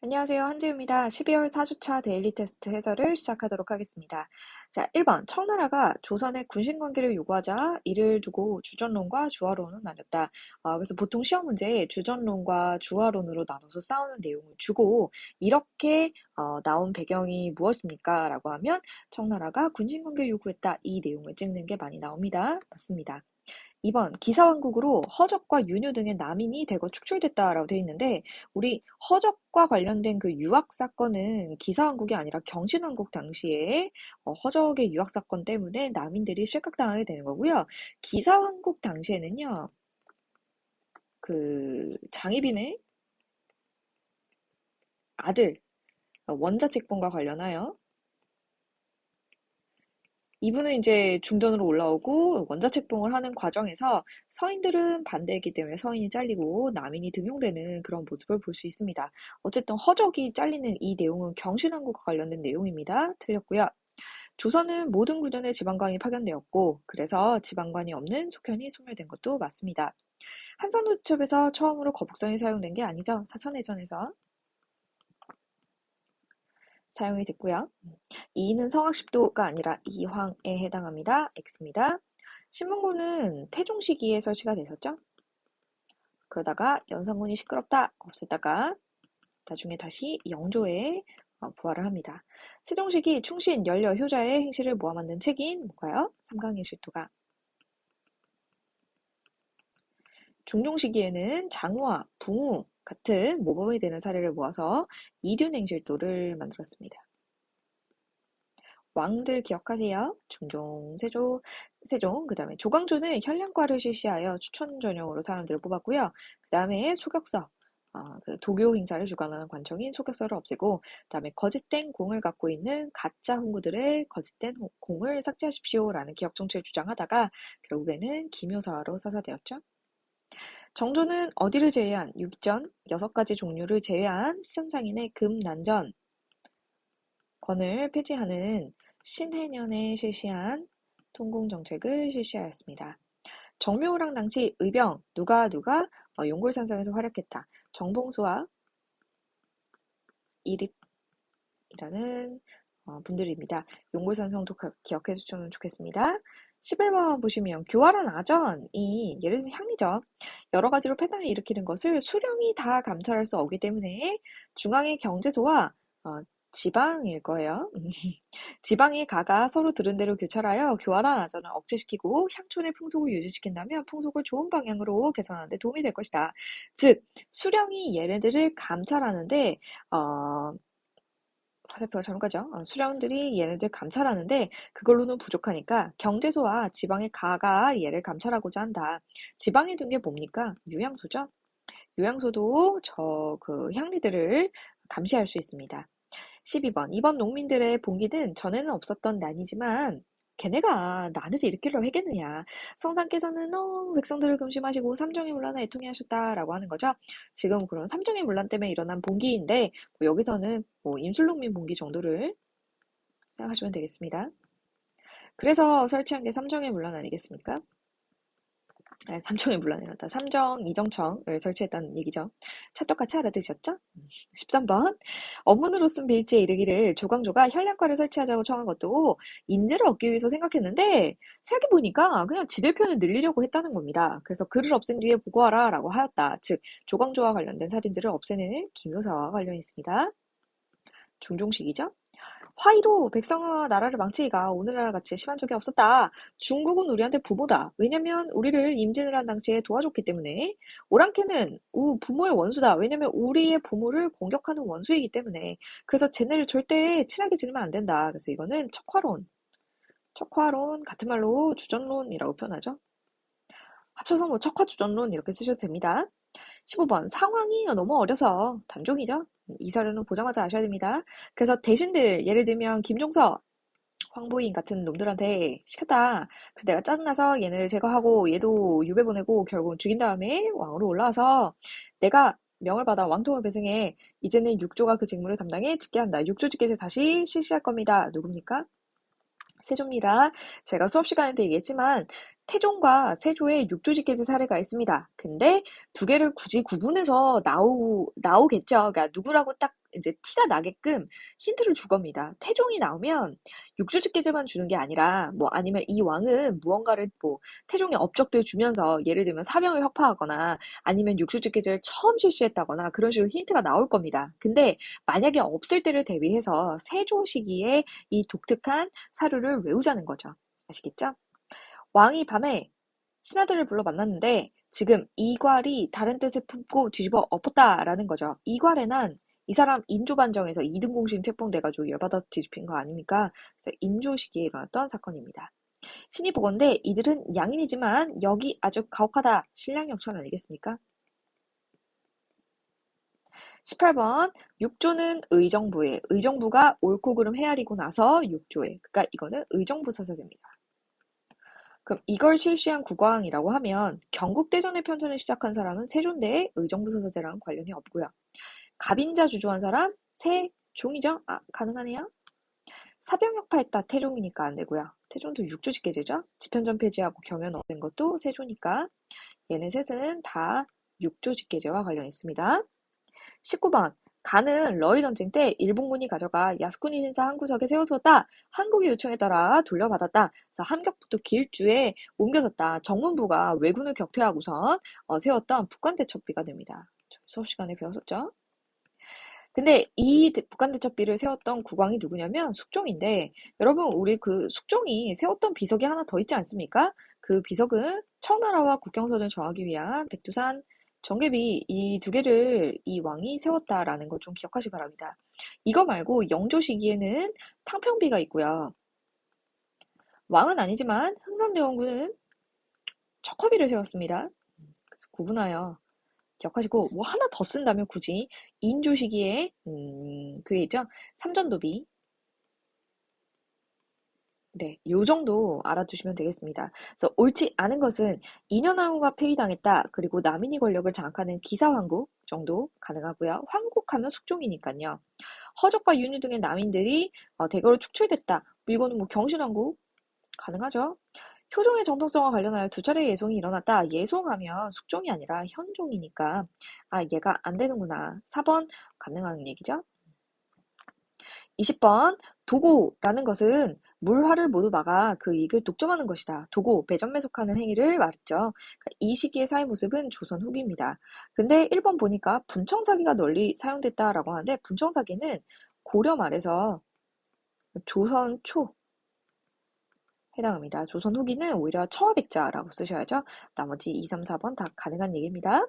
안녕하세요. 한지우입니다. 12월 4주차 데일리 테스트 해설을 시작하도록 하겠습니다. 자, 1번. 청나라가 조선의 군신관계를 요구하자 이를 두고 주전론과 주화론을 나눴다. 그래서 보통 시험 문제에 주전론과 주화론으로 나눠서 싸우는 내용을 주고 이렇게 나온 배경이 무엇입니까? 라고 하면 청나라가 군신관계를 요구했다. 이 내용을 찍는 게 많이 나옵니다. 맞습니다. 2번 기사왕국으로 허적과 윤유 등의 남인이 대거 축출됐다라고 되어 있는데 우리 허적과 관련된 그 유학 사건은 기사왕국이 아니라 경신왕국 당시에 허적의 유학 사건 때문에 남인들이 실각당하게 되는 거고요. 기사왕국 당시에는요. 그 장희빈의 아들 원자책본과 관련하여 이분은 이제 중전으로 올라오고 원자책봉을 하는 과정에서 서인들은 반대했기 때문에 서인이 잘리고 남인이 등용되는 그런 모습을 볼 수 있습니다. 어쨌든 허적이 잘리는 이 내용은 경신왕국과 관련된 내용입니다. 틀렸고요. 조선은 모든 구전에 지방관이 파견되었고 그래서 지방관이 없는 속현이 소멸된 것도 맞습니다. 한산노제첩에서 처음으로 거북선이 사용된 게 아니죠. 사천해전에서 사용이 됐고요. 2는 성악십도가 아니라 이황에 해당합니다. X입니다. 신문고는 태종 시기에 설치가 됐었죠. 그러다가 연산군이 시끄럽다 없앴다가 나중에 다시 영조에 부활을 합니다. 세종시기 충신, 연려, 효자의 행실을 모아 만든 책인 뭔가요? 삼강의 실토가. 중종시기에는 장우와 붕우 같은 모범이 되는 사례를 모아서 이륜행실도를 만들었습니다. 왕들 기억하세요? 중종, 세종, 그 다음에 조광조는 현량과를 실시하여 추천 전형으로 사람들을 뽑았고요. 그 다음에 소격서, 그 도교 행사를 주관하는 관청인 소격서를 없애고, 그 다음에 거짓된 공을 갖고 있는 가짜 훈구들의 거짓된 공을 삭제하십시오라는 기억 정치를 주장하다가 결국에는 기묘사화로 사사되었죠. 정조는 어디를 제외한 유기전 6가지 종류를 제외한 시전상인의 금난전 권을 폐지하는 신해년에 실시한 통공정책을 실시하였습니다. 정묘호랑 당시 의병 누가 용골산성에서 활약했다. 정봉수와 이립이라는 분들입니다. 용골산성도 기억해 주시면 좋겠습니다. 11번 보시면 교활한 아전이 예를 들면 향리죠. 여러 가지로 패당을 일으키는 것을 수령이 다 감찰할 수 없기 때문에 중앙의 경제소와 지방일 거예요. 지방의 가가 서로 들은 대로 교찰하여 교활한 아전을 억제시키고 향촌의 풍속을 유지시킨다면 풍속을 좋은 방향으로 개선하는 데 도움이 될 것이다. 즉 수령이 얘네들을 감찰하는데 화살표가 잘못 가죠. 수령들이 얘네들 감찰하는데 그걸로는 부족하니까 경제소와 지방의 가가 얘를 감찰하고자 한다. 지방에 둔 게 뭡니까? 유양소죠. 유양소도 그 향리들을 감시할 수 있습니다. 12번. 이번 농민들의 봉기는 전에는 없었던 난이지만 걔네가 난을 일으키려 하겠느냐. 성상께서는 백성들을 금심하시고 삼정의 문란에 애통해 하셨다라고 하는 거죠. 지금 그런 삼정의 문란 때문에 일어난 봉기인데 여기서는 임술농민 봉기 정도를 생각하시면 되겠습니다. 그래서 설치한 게 삼정의 문란 아니겠습니까? 삼정의 문란이란다. 삼정, 이정청을 설치했다는 얘기죠. 찰떡같이 알아들으셨죠? 13번. 업문으로 쓴 빌지에 이르기를 조광조가 현량과를 설치하자고 청한 것도 인재를 얻기 위해서 생각했는데 생각해보니까 그냥 지들편을 늘리려고 했다는 겁니다. 그래서 그를 없앤 뒤에 보고하라 라고 하였다. 즉 조광조와 관련된 살인들을 없애는 기묘사와 관련이 있습니다. 중종식이죠. 화의로 백성과 나라를 망치기가 오늘날 같이 심한 적이 없었다. 중국은 우리한테 부모다. 왜냐면 우리를 임진왜란 당시에 도와줬기 때문에. 오랑캐는 부모의 원수다. 왜냐면 우리의 부모를 공격하는 원수이기 때문에. 그래서 쟤네를 절대 친하게 지내면 안 된다. 그래서 이거는 척화론 같은 말로 주전론이라고 표현하죠. 합쳐서 척화주전론 이렇게 쓰셔도 됩니다. 15번. 상황이 너무 어려서 단종이죠. 이 사료는 보자마자 아셔야 됩니다. 그래서 대신들 예를 들면 김종서, 황보인 같은 놈들한테 시켰다. 그래서 내가 짜증나서 얘네를 제거하고 얘도 유배 보내고 결국 죽인 다음에 왕으로 올라와서 내가 명을 받아 왕통을 배승해 이제는 육조가 그 직무를 담당해 직계한다. 육조 직계제 다시 실시할 겁니다. 누굽니까? 세조입니다. 제가 수업 시간에 때 얘기했지만 태종과 세조의 육조직계제 사례가 있습니다. 근데 두 개를 굳이 구분해서 나오겠죠. 그러니까 누구라고 딱 이제 티가 나게끔 힌트를 줄 겁니다. 태종이 나오면 육주직계제만 주는 게 아니라 뭐 아니면 이 왕은 무언가를 뭐 태종의 업적들 주면서 예를 들면 사병을 협파하거나 아니면 육주직계제를 처음 실시했다거나 그런 식으로 힌트가 나올 겁니다. 근데 만약에 없을 때를 대비해서 세조 시기에 이 독특한 사료를 외우자는 거죠. 아시겠죠? 왕이 밤에 신하들을 불러 만났는데 지금 이괄이 다른 뜻을 품고 뒤집어 엎었다라는 거죠. 이괄에는 이 사람 인조반정에서 이등공신 책봉돼가지고 열받아서 뒤집힌 거 아닙니까? 그래서 인조 시기에 일어났던 사건입니다. 신이 보건대 이들은 양인이지만 여기 아주 가혹하다. 신량영천 아니겠습니까? 18번 육조는 의정부에 의정부가 옳고 그름 헤아리고 나서 육조에 그러니까 이거는 의정부 서사입니다. 그럼 이걸 실시한 국왕이라고 하면 경국대전의 편찬을 시작한 사람은 세조인데 의정부 서사제랑 관련이 없고요. 갑인자 주조한 사람 세종이죠? 아 가능하네요. 사병역파했다 태종이니까 안 되고요. 태종도 육조직계제죠. 집현전 폐지하고 경연 얻은 것도 세조니까 얘네 셋은 다 육조직계제와 관련 있습니다. 19번 간은 러일 전쟁 때 일본군이 가져가 야스쿠니 신사 한 구석에 세워두었다. 한국의 요청에 따라 돌려받았다. 그래서 함격부터 길주에 옮겨졌다. 정문부가 왜군을 격퇴하고선 세웠던 북한대첩비가 됩니다. 수업 시간에 배웠었죠. 근데 이 북한대첩비를 세웠던 국왕이 누구냐면 숙종인데 여러분 우리 그 숙종이 세웠던 비석이 하나 더 있지 않습니까? 그 비석은 청나라와 국경선을 정하기 위한 백두산 정계비 이 두 개를 이 왕이 세웠다라는 거 좀 기억하시기 바랍니다. 이거 말고 영조 시기에는 탕평비가 있고요. 왕은 아니지만 흥선대원군은 척허비를 세웠습니다. 그래서 구분하여 기억하시고 뭐 하나 더 쓴다면 굳이 인조 시기에 그게 있죠. 삼전도비 네, 요 정도 알아두시면 되겠습니다. 그래서 옳지 않은 것은 인현왕후가 폐위당했다. 그리고 남인이 권력을 장악하는 기사왕국 정도 가능하고요. 황국하면 숙종이니까요. 허적과 윤유 등의 남인들이 대거로 축출됐다. 이거는 뭐 경신왕국 가능하죠. 효종의 정통성과 관련하여 두 차례 예송이 일어났다. 예송하면 숙종이 아니라 현종이니까 아 얘가 안 되는구나. 4번 가능한 얘기죠. 20번 도고라는 것은 물화를 모두 막아 그 이익을 독점하는 것이다. 도고, 배전매속하는 행위를 말했죠. 그러니까 이 시기의 사회 모습은 조선 후기입니다. 근데 1번 보니까 분청사기가 널리 사용됐다라고 하는데 분청사기는 고려 말에서 조선 초 해당합니다. 조선 후기는 오히려 처화백자라고 쓰셔야죠. 나머지 2, 3, 4번 다 가능한 얘기입니다.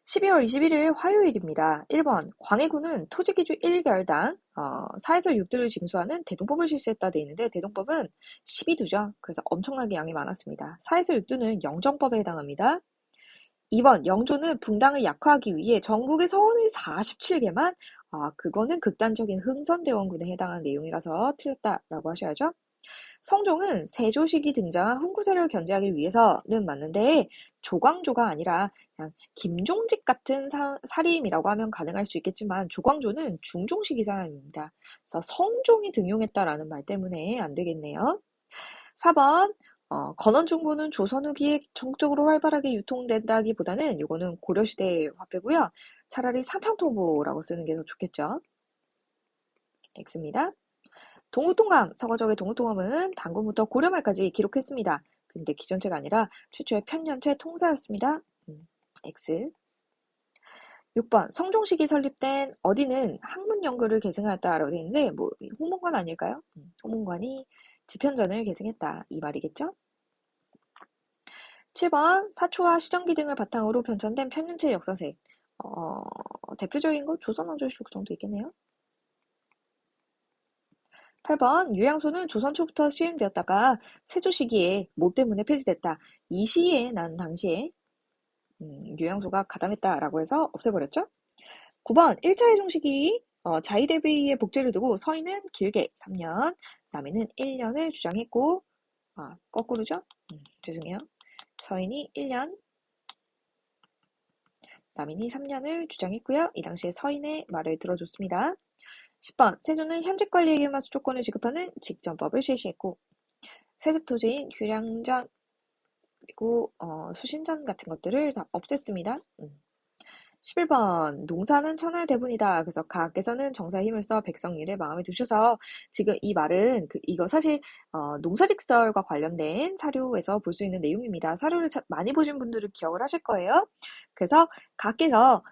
12월 21일 화요일입니다. 1번 광해군은 토지기주 1개월당 4에서 6도를 징수하는 대동법을 실시했다 돼 있는데 대동법은 12두죠. 그래서 엄청나게 양이 많았습니다. 4에서 6도는 영정법에 해당합니다. 2번 영조는 붕당을 약화하기 위해 전국의 서원을 47개만 그거는 극단적인 흥선대원군에 해당하는 내용이라서 틀렸다라고 하셔야죠. 성종은 세조식이 등장한 훈구세를 견제하기 위해서는 맞는데 조광조가 아니라 그냥 김종직 같은 살인이라고 하면 가능할 수 있겠지만 조광조는 중종식이 사람입니다. 그래서 성종이 등용했다라는 말 때문에 안 되겠네요. 4번 건원중고는 조선 후기에 전국적으로 활발하게 유통된다기보다는 이거는 고려시대의 화폐고요. 차라리 삼평통보라고 쓰는 게 더 좋겠죠. X입니다. 동우통감, 서거적의 동우통감은 단군부터 고려말까지 기록했습니다. 근데 기존체가 아니라 최초의 편년체 통사였습니다. X. 6번 성종식이 설립된 어디는 학문연구를 계승하였다라고 되어 있는데 뭐 홍문관 아닐까요? 홍문관이 집현전을 계승했다 이 말이겠죠? 7번 사초와 시정기 등을 바탕으로 편찬된 편년체 역사책 대표적인 거 조선왕조실록 정도 있겠네요. 8번 유양소는 조선 초부터 시행되었다가 세조 시기에 뭐 때문에 폐지됐다. 이 시기에 난 당시에 유양소가 가담했다라고 해서 없애버렸죠. 9번 1차 세종 시기 자의대비의 복제를 두고 서인은 길게 3년, 남인은 1년을 주장했고 거꾸로죠? 죄송해요. 서인이 1년, 남인이 3년을 주장했고요. 이 당시에 서인의 말을 들어줬습니다. 10번 세조는 현직 관리에게만 수조권을 지급하는 직전법을 실시했고 세습토지인 휴량전 그리고 수신전 같은 것들을 다 없앴습니다. 11번 농사는 천하의 대본이다. 그래서 가께서는 정사에 힘을 써 백성 일에 마음에 두셔서 지금 이 말은 이거 사실 농사직설과 관련된 사료에서 볼 수 있는 내용입니다. 사료를 많이 보신 분들은 기억을 하실 거예요. 그래서 가께서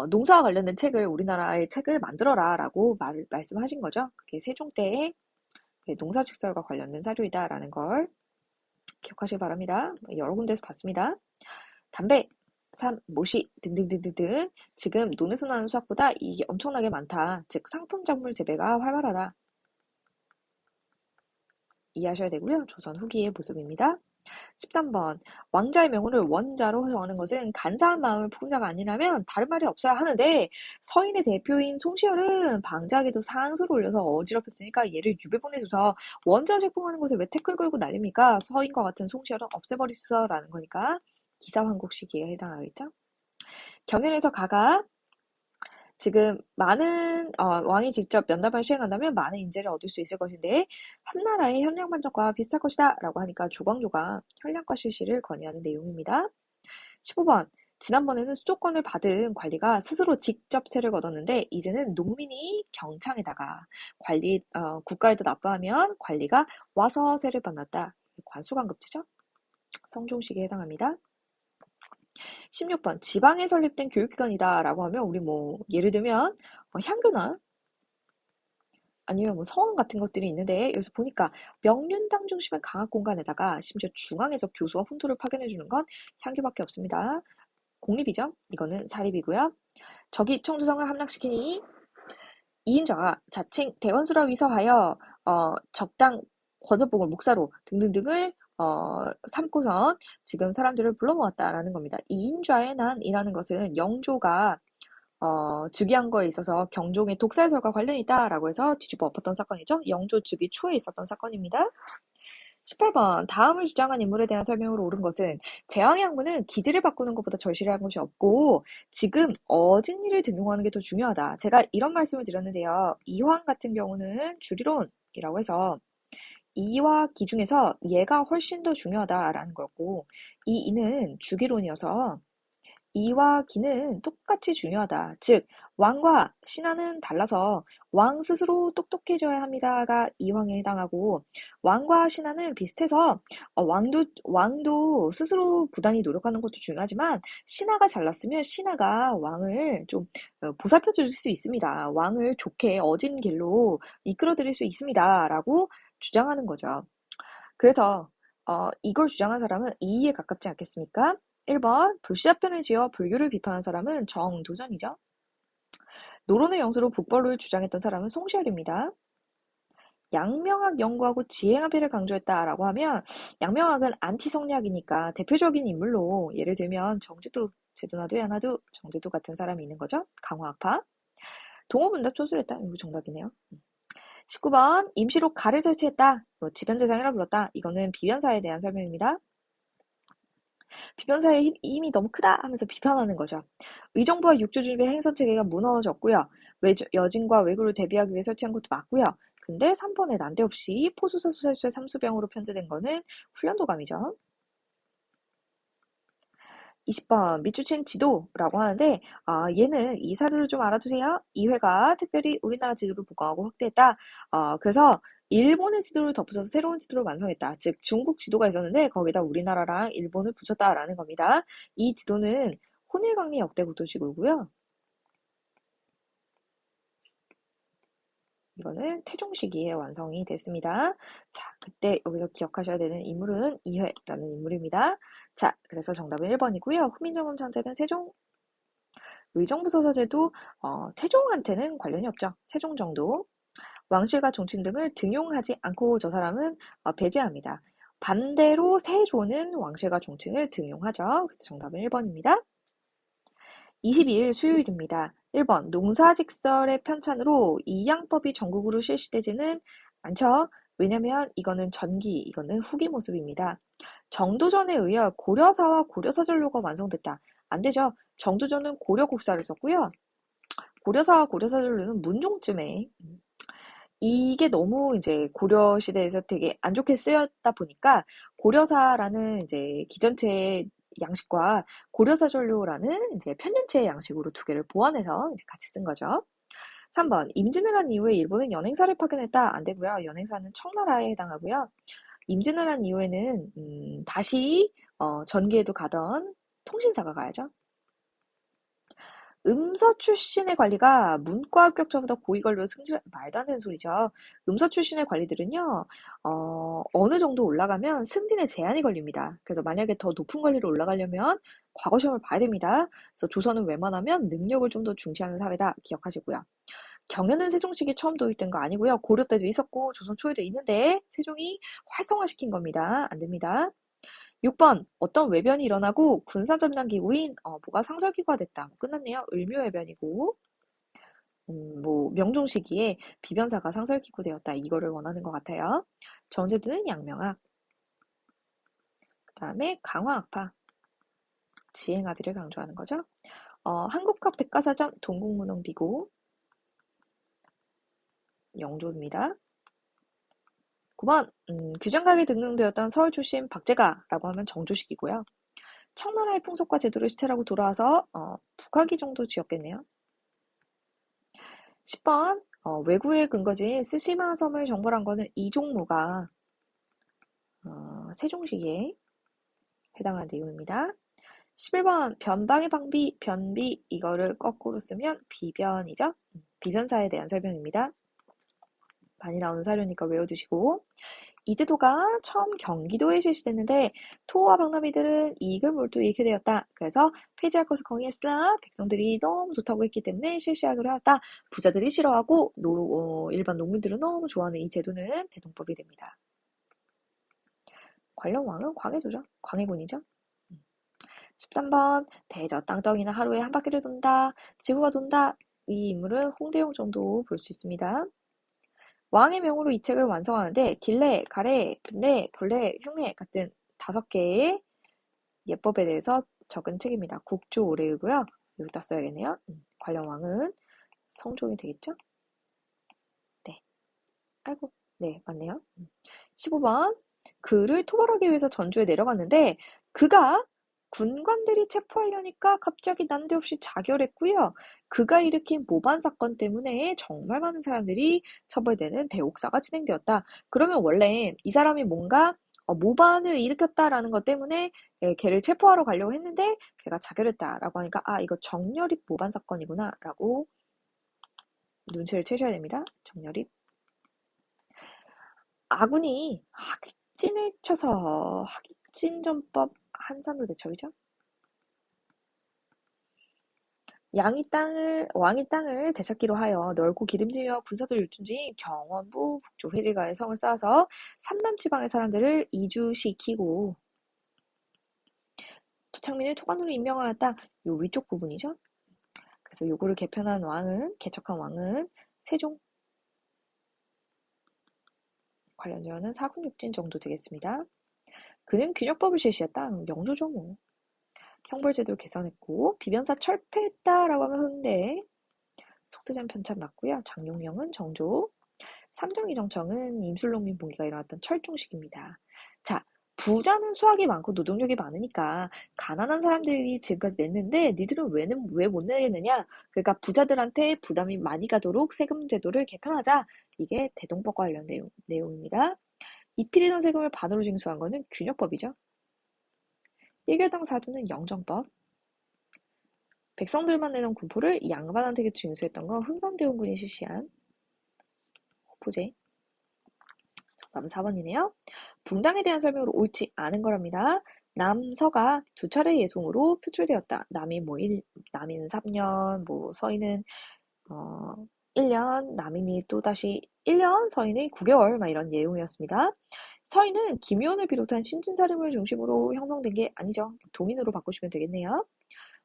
농사와 관련된 책을 우리나라의 책을 만들어라라고 말씀하신 거죠. 그게 세종 때의 농사직설과 관련된 사료이다라는 걸 기억하시기 바랍니다. 여러 군데서 봤습니다. 담배, 모시 등등등등등 지금 논에서 나는 수확보다 이게 엄청나게 많다. 즉 상품작물 재배가 활발하다. 이해하셔야 되고요. 조선 후기의 모습입니다. 13번 왕자의 명호를 원자로 정하는 것은 간사한 마음을 품은 자가 아니라면 다른 말이 없어야 하는데 서인의 대표인 송시열은 방자하게도 상소를 올려서 어지럽혔으니까 얘를 유배 보내줘서 원자로 책봉하는 것을 왜 태클 걸고 난립니까? 서인과 같은 송시열은 없애버리소서라는 거니까 기사환국 시기에 해당하겠죠. 경연에서 가가 지금 많은 왕이 직접 면담을 시행한다면 많은 인재를 얻을 수 있을 것인데 한나라의 현량반적과 비슷할 것이다 라고 하니까 조광조가 현량과 실시를 건의하는 내용입니다. 15번 지난번에는 수도권을 받은 관리가 스스로 직접 세를 거뒀는데 이제는 농민이 경창에다가 국가에다 납부하면 관리가 와서 세를 받았다. 관수관급제죠. 성종식에 해당합니다. 16번 지방에 설립된 교육기관이다 라고 하면 우리 예를 들면 향교나 아니면 서원 같은 것들이 있는데 여기서 보니까 명륜당 중심의 강학 공간에다가 심지어 중앙에서 교수와 훈도를 파견해주는 건 향교밖에 없습니다. 공립이죠. 이거는 사립이고요. 적이 청주성을 함락시키니 이인자가 자칭 대원수라 위서하여 적당 권서복을 목사로 등등등을 삼고선 지금 사람들을 불러 모았다라는 겁니다. 이인좌의 난이라는 것은 영조가 즉위한 거에 있어서 경종의 독살설과 관련이 있다라고 해서 뒤집어 엎었던 사건이죠. 영조 즉위 초에 있었던 사건입니다. 18번 다음을 주장한 인물에 대한 설명으로 옳은 것은 제왕의 학문은 기지를 바꾸는 것보다 절실한 것이 없고 지금 어진리를 등용하는 게 더 중요하다. 제가 이런 말씀을 드렸는데요. 이황 같은 경우는 주리론이라고 해서 이와 기 중에서 얘가 훨씬 더 중요하다라는 거고 이 이는 주기론이어서 이와 기는 똑같이 중요하다. 즉 왕과 신하는 달라서 왕 스스로 똑똑해져야 합니다가 이황에 해당하고 왕과 신하는 비슷해서 왕도 스스로 부단히 노력하는 것도 중요하지만 신하가 잘났으면 신하가 왕을 좀 보살펴 줄 수 있습니다. 왕을 좋게 어진 길로 이끌어드릴 수 있습니다라고 주장하는 거죠. 그래서 이걸 주장한 사람은 이의에 가깝지 않겠습니까? 1번 불시합편을 지어 불교를 비판한 사람은 정도전이죠. 노론의 영수로 북벌로를 주장했던 사람은 송시열입니다. 양명학 연구하고 지행합의를 강조했다라고 하면 양명학은 안티성리학이니까 대표적인 인물로 예를 들면 정제도, 제도나도 야나도, 정제도 같은 사람이 있는 거죠. 강화학파. 동호분답 초술했다. 이거 정답이네요. 19번 임시로 가를 설치했다. 지변재상이라 불렀다. 이거는 비변사에 대한 설명입니다. 비변사의 힘이 너무 크다 하면서 비판하는 거죠. 의정부와 육조준비의 행선체계가 무너졌고요. 여진과 왜구를 대비하기 위해 설치한 것도 맞고요. 근데 3번에 난데없이 포수사 수사수의 삼수병으로 편제된 거는 훈련도감이죠. 20번 밑주친 지도라고 하는데 얘는 이 사료를 좀 알아두세요. 이회가 특별히 우리나라 지도를 보강하고 확대했다. 그래서 일본의 지도를 덧붙여서 새로운 지도를 완성했다. 즉 중국 지도가 있었는데 거기다 우리나라랑 일본을 붙였다라는 겁니다. 이 지도는 혼일강리 역대국도지구고요. 이거는 태종 시기에 완성이 됐습니다. 자, 그때 여기서 기억하셔야 되는 인물은 이회라는 인물입니다. 자, 그래서 정답은 1번이고요. 후민정음 창제는 세종, 의정부서사제도 태종한테는 관련이 없죠. 세종 정도. 왕실과 종친 등을 등용하지 않고 저 사람은 배제합니다. 반대로 세조는 왕실과 종친을 등용하죠. 그래서 정답은 1번입니다. 22일 수요일입니다. 1번 농사직설의 편찬으로 이양법이 전국으로 실시되지는 않죠. 왜냐면 이거는 전기, 이거는 후기 모습입니다. 정도전에 의해 고려사와 고려사전로가 완성됐다. 안 되죠. 정도전은 고려국사를 썼고요. 고려사와 고려사전로는 문종쯤에 이게 너무 이제 고려 시대에서 되게 안 좋게 쓰였다 보니까 고려사라는 이제 기전체에 양식과 고려사전료라는 이제 편년체의 양식으로 두 개를 보완해서 이제 같이 쓴 거죠. 3번 임진을 한 이후에 일본은 연행사를 파견했다. 안 되고요. 연행사는 청나라에 해당하고요. 임진을 한 이후에는 다시 전기에도 가던 통신사가 가야죠. 음서 출신의 관리가 문과 합격자보다 고위 관료로 승진, 말도 안 되는 소리죠. 음서 출신의 관리들은요, 어느 정도 올라가면 승진에 제한이 걸립니다. 그래서 만약에 더 높은 관리로 올라가려면 과거 시험을 봐야 됩니다. 그래서 조선은 웬만하면 능력을 좀 더 중시하는 사회다. 기억하시고요. 경연은 세종시기에 처음 도입된 거 아니고요. 고려 때도 있었고 조선 초에도 있는데 세종이 활성화시킨 겁니다. 안 됩니다. 6번 어떤 외변이 일어나고 군사전단 기구인 뭐가 상설기구가 됐다. 끝났네요. 을묘해변이고 뭐 명종 시기에 비변사가 상설기구 되었다. 이거를 원하는 것 같아요. 전제도는 양명학. 그 다음에 강화학파. 지행합의를 강조하는 거죠. 한국학 백과사전 동국문헌비고 영조입니다. 9번 규장각에 등극되었던 서울 출신 박제가라고 하면 정조식이고요. 청나라의 풍속과 제도를 시찰하고 돌아와서 북화기 정도 지었겠네요. 10번 외구의 근거지인 스시마 섬을 정벌한 거는 이종무가 세종시기에 해당하는 내용입니다. 11번 변방의 방비, 변비 이거를 거꾸로 쓰면 비변이죠. 비변사에 대한 설명입니다. 많이 나오는 사료니까 외워두시고 이 제도가 처음 경기도에 실시됐는데 토호와 박람이들은 이익을 몰두 잃게 되었다. 그래서 폐지할 것을 건의했으나 백성들이 너무 좋다고 했기 때문에 실시하기로 하였다. 부자들이 싫어하고 일반 농민들은 너무 좋아하는 이 제도는 대동법이 됩니다. 관련왕은 광해도죠. 광해군이죠. 13번 대저 땅덩이는 하루에 한 바퀴를 돈다. 지구가 돈다. 이 인물은 홍대용 정도 볼 수 있습니다. 왕의 명으로 이 책을 완성하는데 길래, 가래, 분래, 굴래, 흉내 같은 5개의 예법에 대해서 적은 책입니다. 국조 오래이고요. 여기다 써야겠네요. 관련 왕은 성종이 되겠죠? 네. 아이고, 네, 맞네요. 15번 그를 토벌하기 위해서 전주에 내려갔는데 그가 군관들이 체포하려니까 갑자기 난데없이 자결했고요. 그가 일으킨 모반 사건 때문에 정말 많은 사람들이 처벌되는 대옥사가 진행되었다. 그러면 원래 이 사람이 뭔가 모반을 일으켰다라는 것 때문에 걔를 체포하러 가려고 했는데 걔가 자결했다라고 하니까 아 이거 정렬입 모반 사건이구나 라고 눈치를 채셔야 됩니다. 정렬입. 아군이 학진을 쳐서 학진전법 한산도 대첩이죠. 왕이 땅을 되찾기로 하여 넓고 기름지며 군사들 율촌지인 경원부 북쪽 회지가에 성을 쌓아서 삼남 지방의 사람들을 이주시키고 토착민을 토관으로 임명하였다. 요 위쪽 부분이죠. 그래서 요거를 개척한 왕은 세종. 관련 조언은 사군육진 정도 되겠습니다. 그는 균역법을 실시했다. 영조죠 뭐. 형벌제도를 개선했고 비변사 철폐했다라고 하면 흥대. 속대장 편찬 맞고요. 장용영은 정조. 삼정이정청은 임술농민 봉기가 일어났던 철종식입니다. 자, 부자는 수학이 많고 노동력이 많으니까 가난한 사람들이 지금까지 냈는데 니들은 왜 못 내겠느냐? 그러니까 부자들한테 부담이 많이 가도록 세금 제도를 개편하자. 이게 대동법과 관련 내용입니다. 이필이던 세금을 반으로 징수한 거는 균역법이죠. 1결당 사두는 영정법. 백성들만 내던 군포를 양반한테 징수했던 건 흥선대원군이 실시한 호포제. 정답은 4번이네요. 붕당에 대한 설명으로 옳지 않은 거랍니다. 남서가 2차례 예송으로 표출되었다. 남인 3년, 서인은 1년, 남인이 또다시 1년, 서인이 9개월 막 이런 내용이었습니다. 서인은 김의원을 비롯한 신진사림을 중심으로 형성된 게 아니죠. 동인으로 바꾸시면 되겠네요.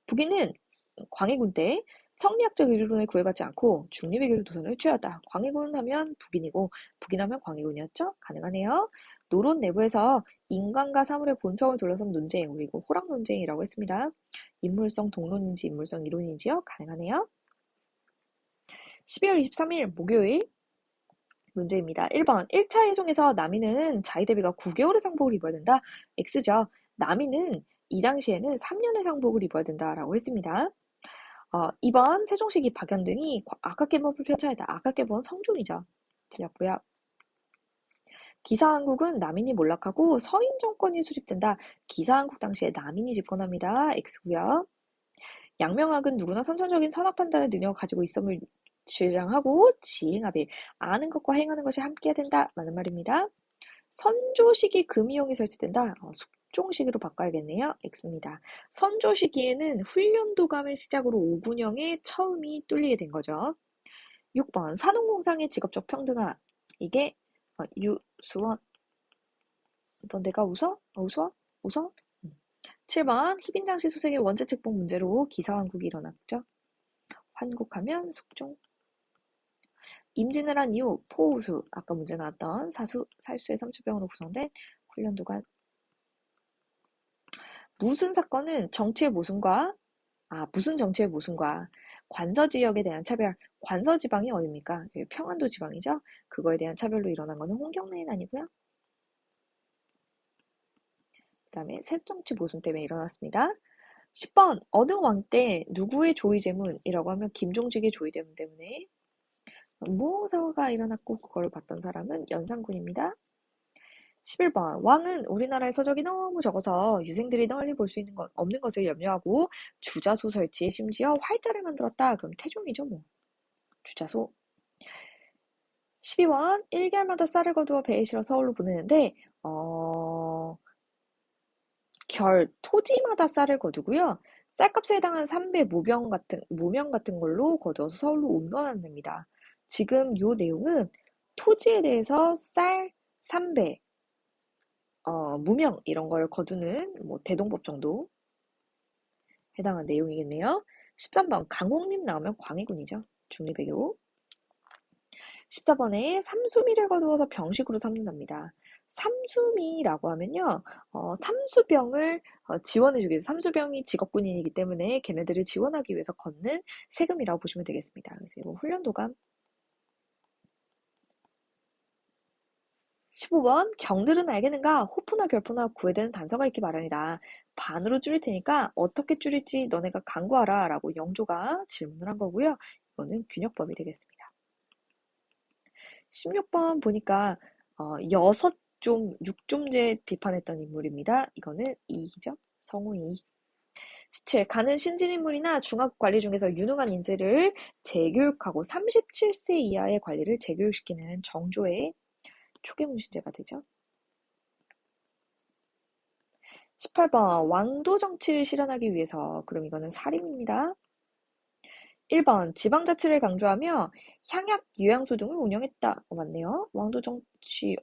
북인은 광해군 때 성리학적 이론을 구애받지 않고 중립의 도선을 취하였다. 광해군 하면 북인이고 북인 하면 광해군이었죠? 가능하네요. 노론 내부에서 인간과 사물의 본성을 둘러싼 논쟁, 그리고 호락 논쟁이라고 했습니다. 인물성 동론인지 인물성 이론인지요? 가능하네요. 12월 23일 목요일 문제입니다. 1번 1차 예송에서 남인은 자위 대비가 9개월의 상복을 입어야 된다. X죠. 남인은 이 당시에는 3년의 상복을 입어야 된다라고 했습니다. 2번 세종시기 박연등이 아깝게법을 펼쳐야 했다. 아깝게법은 성종이죠. 틀렸고요. 기사한국은 남인이 몰락하고 서인 정권이 수립된다. 기사한국 당시에 남인이 집권합니다. X고요. 양명학은 누구나 선천적인 선악 판단을 능력 가지고 있음을 주장하고 지행합일. 아는 것과 행하는 것이 함께해야 된다. 라는 말입니다. 선조시기 금이용이 설치된다. 숙종시기로 바꿔야겠네요. X입니다. 선조시기에는 훈련도감을 시작으로 오군영의 처음이 뚫리게 된 거죠. 6번 산업공상의 직업적 평등화. 이게 유수원. 너 내가 웃어? 웃어? 웃어? 7번 희빈장씨 소생의 원죄 책봉 문제로 기사환국이 일어났죠. 환국하면 숙종. 임진을 한 이후 포우수, 아까 문제 나왔던 사수, 살수의 삼수병으로 구성된 훈련도관. 무슨 사건은 정치의 모순과 무슨 정치의 모순과 관서지역에 대한 차별, 관서지방이 어딥니까? 평안도 지방이죠? 그거에 대한 차별로 일어난 거는 홍경래는 아니고요. 그 다음에 새정치 모순 때문에 일어났습니다. 10번 어느 왕 때 누구의 조의제문이라고 하면 김종직의 조의제문 때문에 무사가 일어났고 그걸 봤던 사람은 연산군입니다. 11번 왕은 우리나라의 서적이 너무 적어서 유생들이 널리 볼 수 있는 것 없는 것을 염려하고 주자소 설치에 심지어 활자를 만들었다. 그럼 태종이죠 뭐. 주자소. 12번 1개월마다 쌀을 거두어 배에 실어 서울로 보내는데 토지마다 쌀을 거두고요. 쌀값에 해당하는 삼배 무명 같은 걸로 거두어서 서울로 운반하는 됩니다. 지금 요 내용은 토지에 대해서 쌀, 삼배, 무명 이런 걸 거두는 뭐 대동법 정도 해당한 내용이겠네요. 13번 강홍림 나오면 광해군이죠. 중리배교. 14번에 삼수미를 거두어서 병식으로 삼는답니다. 삼수미라고 하면요, 삼수병을 지원해주기 위해서 삼수병이 직업군인이기 때문에 걔네들을 지원하기 위해서 걷는 세금이라고 보시면 되겠습니다. 그래서 이거 훈련도감. 15번 경들은 알겠는가? 호프나 결포나 구애되는 단서가 있기 마련이다. 반으로 줄일 테니까 어떻게 줄일지 너네가 강구하라 라고 영조가 질문을 한 거고요. 이거는 균역법이 되겠습니다. 16번 보니까 육좀제 비판했던 인물입니다. 이거는 이익이죠. 성우이익. 17. 가는 신진인물이나 중학관리 중에서 유능한 인재를 재교육하고 37세 이하의 관리를 재교육시키는 정조의 초계문신제가 되죠. 18번 왕도 정치를 실현하기 위해서 그럼 이거는 살인입니다. 1번 지방자치를 강조하며 향약, 요양소 등을 운영했다. 맞네요. 왕도 정치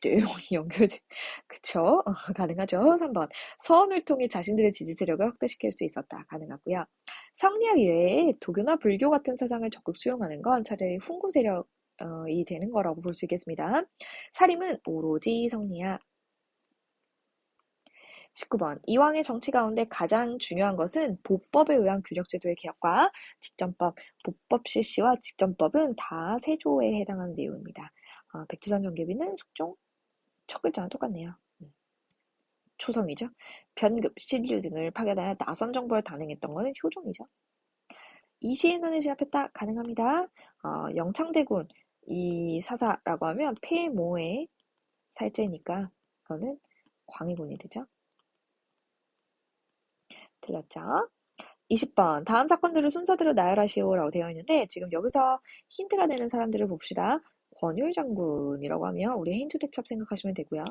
내용이 연결돼. 그쵸? 가능하죠. 3번 서원을 통해 자신들의 지지 세력을 확대시킬 수 있었다. 가능하고요. 성리학 이외에 도교나 불교 같은 사상을 적극 수용하는 건 차라리 훈구 세력이 되는 거라고 볼 수 있겠습니다. 사림은 오로지 성리학. 19번 이왕의 정치 가운데 가장 중요한 것은 보법에 의한 균역제도의 개혁과 직전법, 보법 실시와 직전법은 다 세조에 해당하는 내용입니다. 백두산 정계비는 숙종, 첫 글자는 똑같네요. 초성이죠. 변급, 신류 등을 파견하여 나선 정벌을 단행했던 것은 효종이죠. 이시해난에 진압했다. 가능합니다. 영창대군, 이 사사라고 하면 폐모의 살제니까 그거는 광해군이 되죠. 틀렸죠? 20번 다음 사건들을 순서대로 나열하시오라고 되어 있는데 지금 여기서 힌트가 되는 사람들을 봅시다. 권율 장군이라고 하면 우리 행주대첩 생각하시면 되고요.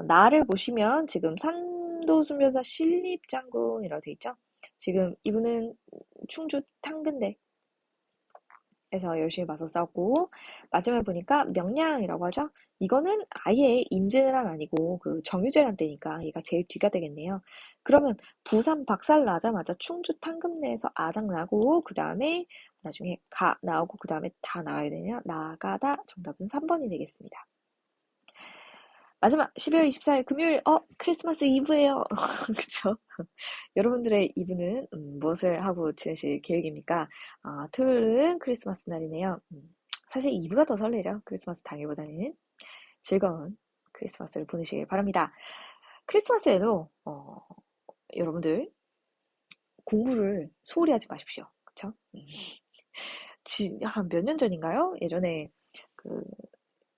나를 보시면 지금 산도순변사 신립장군이라고 되어 있죠. 지금 이분은 충주 탕근대 에서 열심히 맞서 싸웠고 마지막에 보니까 명량이라고 하죠. 이거는 아예 임진왜란 아니고 그 정유재란 때니까 얘가 제일 뒤가 되겠네요. 그러면 부산 박살 나자마자 충주 탕금내에서 아작 나고 그 다음에 나중에 가 나오고 그 다음에 다 나와야 되냐? 나가다. 정답은 3번이 되겠습니다. 마지막 12월 24일 금요일 크리스마스 이브예요. 그쵸? 여러분들의 이브는 무엇을 하고 지내실 계획입니까? 토요일은 크리스마스 날이네요. 사실 이브가 더 설레죠. 크리스마스 당일보다는. 즐거운 크리스마스를 보내시길 바랍니다. 크리스마스에도 여러분들 공부를 소홀히 하지 마십시오. 그쵸? 한 몇 년 전인가요? 그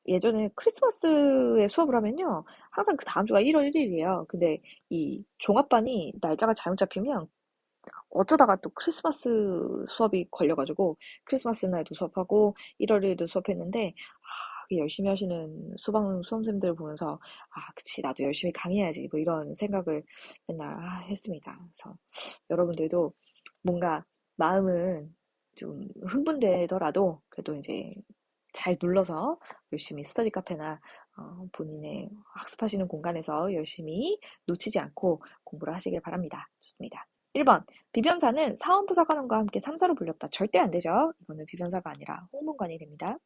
예전에 크리스마스에 수업을 하면요. 항상 그 다음 주가 1월 1일이에요. 근데 이 종합반이 날짜가 잘못 잡히면 어쩌다가 또 크리스마스 수업이 걸려가지고 크리스마스 날도 수업하고 1월 1일도 수업했는데 열심히 하시는 수험생들 보면서 그치 나도 열심히 강의해야지 뭐 이런 생각을 맨날 했습니다. 그래서 여러분들도 뭔가 마음은 좀 흥분되더라도 그래도 이제 잘 눌러서 열심히 스터디 카페나 본인의 학습하시는 공간에서 열심히 놓치지 않고 공부를 하시길 바랍니다. 좋습니다. 1번. 비변사는 사원부사관원과 함께 3사로 불렸다. 절대 안 되죠. 이거는 비변사가 아니라 홍문관이 됩니다.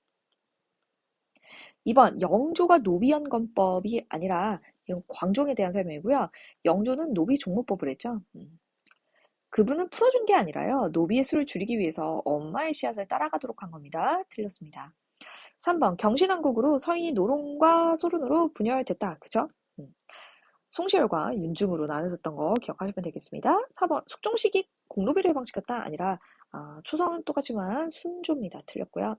2번. 영조가 노비연 건법이 아니라 이건 광종에 대한 설명이고요. 영조는 노비 종모법을 했죠. 그분은 풀어준 게 아니라요. 노비의 수를 줄이기 위해서 엄마의 씨앗을 따라가도록 한 겁니다. 틀렸습니다. 3번. 경신왕국으로 서인이 노론과 소론으로 분열됐다. 그죠? 송시열과 윤중으로 나눠졌던 거 기억하시면 되겠습니다. 4번. 숙종식이 공로비를 해방시켰다. 아니라 초성은 똑같지만 순조입니다. 틀렸고요.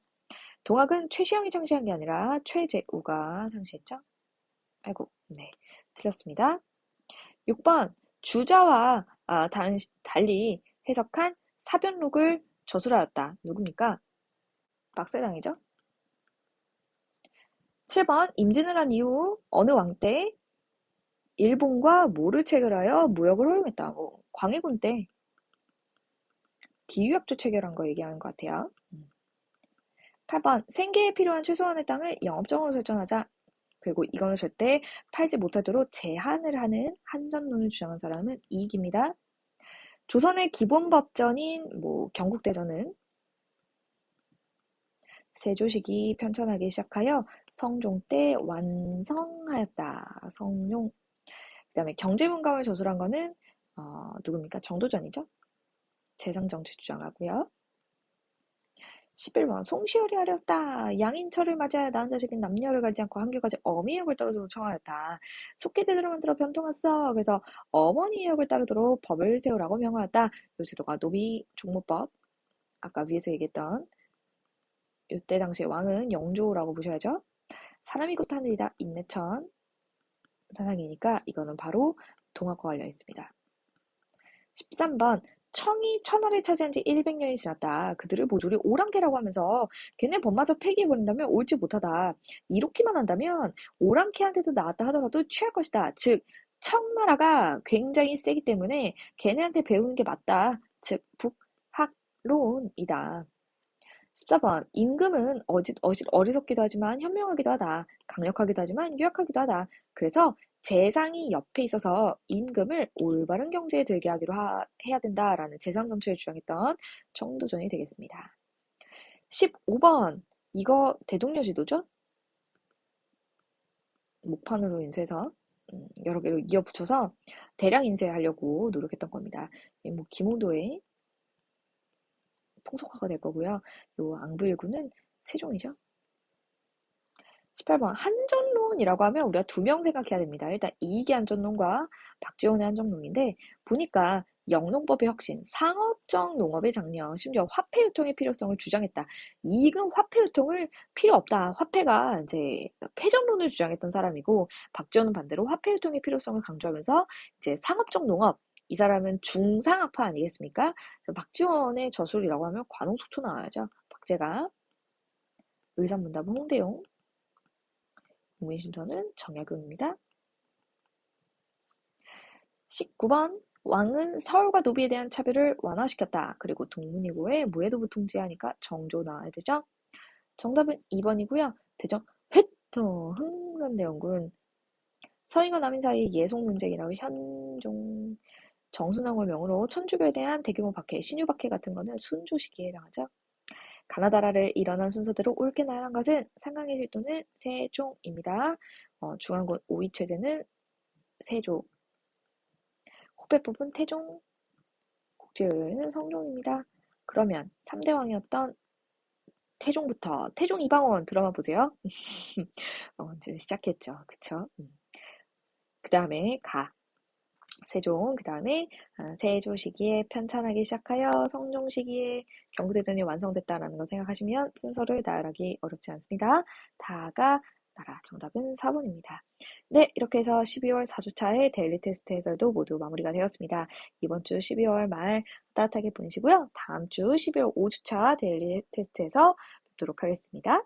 동학은 최시영이 창시한 게 아니라 최재우가 창시했죠? 아이고, 네. 틀렸습니다. 6번. 주자와 달리 해석한 사변록을 저술하였다. 누굽니까? 박세당이죠? 7번. 임진을 한 이후 어느 왕 때 일본과 모를 체결하여 무역을 허용했다. 광해군 때 기유약조 체결한 거 얘기하는 것 같아요. 8번. 생계에 필요한 최소한의 땅을 영업정으로 설정하자. 그리고 이거는 절대 팔지 못하도록 제한을 하는 한전론을 주장한 사람은 이익입니다. 조선의 기본법전인 경국대전은 세조식이 편찬하기 시작하여 성종 때 완성하였다. 성룡. 그 다음에 경제문감을 저술한 거는 누굽니까? 정도전이죠. 재상정치 주장하고요. 11번. 송시열이 하렸다. 양인철을 맞아야 낳은 자식은 남녀를 가지 않고 한결같이 어미의 역을 따르도록 청하였다. 속기 제도를 만들어 변통했어. 그래서 어머니의 역을 따르도록 법을 세우라고 명하였다. 요 제도가 노비 종모법. 아까 위에서 얘기했던 이때 당시의 왕은 영조라고 보셔야죠. 사람이 곧 하늘이다. 인내천 사상이니까 이거는 바로 동학과 관련 있습니다. 13번. 청이 천하를 차지한 지 100년이 지났다. 그들을 모조리 오랑캐라고 하면서 걔네 법마저 폐기해버린다면 옳지 못하다. 이렇게만 한다면 오랑캐한테도 나왔다 하더라도 취할 것이다. 즉 청나라가 굉장히 세기 때문에 걔네한테 배우는 게 맞다. 즉 북학론이다. 14번. 임금은 어리석기도 하지만 현명하기도 하다. 강력하기도 하지만 유약하기도 하다. 그래서 재상이 옆에 있어서 임금을 올바른 경제에 들게 하기로 해야 된다라는 재상 정책을 주장했던 정도전이 되겠습니다. 15번. 이거 대동여 지도죠? 목판으로 인쇄해서 여러 개로 이어 붙여서 대량 인쇄하려고 노력했던 겁니다. 김홍도의 풍속화가 될 거고요. 요 앙부일구는 세종이죠. 18번. 한전론이라고 하면 우리가 두 명 생각해야 됩니다. 일단 이익의 한전론과 박지원의 한전론인데 보니까 영농법의 혁신, 상업적 농업의 장려, 심지어 화폐 유통의 필요성을 주장했다. 이익은 화폐 유통을 필요 없다. 화폐가 이제 패전론을 주장했던 사람이고 박지원은 반대로 화폐 유통의 필요성을 강조하면서 이제 상업적 농업, 이 사람은 중상학파 아니겠습니까? 박지원의 저술이라고 하면 관홍속초 나와야죠. 박제가 의산문답은 홍대용, 국민신선은 정약용입니다. 19번. 왕은 서울과 노비에 대한 차별을 완화시켰다. 그리고 동문이고에 무해도부 통제하니까 정조 나와야 되죠. 정답은 2번이고요. 되죠? 회토 흥선대원군. 서인과 남인 사이의 예속 논쟁이라고 현종 정순왕을 명으로 천주교에 대한 대규모 박해, 신유 박해 같은 거는 순조 시기에 해당하죠. 가나다라를 일어난 순서대로 옳게 나열한 것은 상강의 필도는 세종입니다. 중앙군 5위 체제는 세조, 후배법은 태종, 국제의회는 성종입니다. 그러면 3대 왕이었던 태종부터 태종 이방원 드라마 보세요. 이제 시작했죠. 그쵸? 그 다음에 세종, 그 다음에 세조 시기에 편찬하기 시작하여 성종 시기에 경부대전이 완성됐다라는 거 생각하시면 순서를 나열하기 어렵지 않습니다. 다가 나라 정답은 4번입니다. 네, 이렇게 해서 12월 4주차의 데일리 테스트 해설도 모두 마무리가 되었습니다. 이번 주 12월 말 따뜻하게 보내시고요. 다음 주 12월 5주차 데일리 테스트에서 뵙도록 하겠습니다.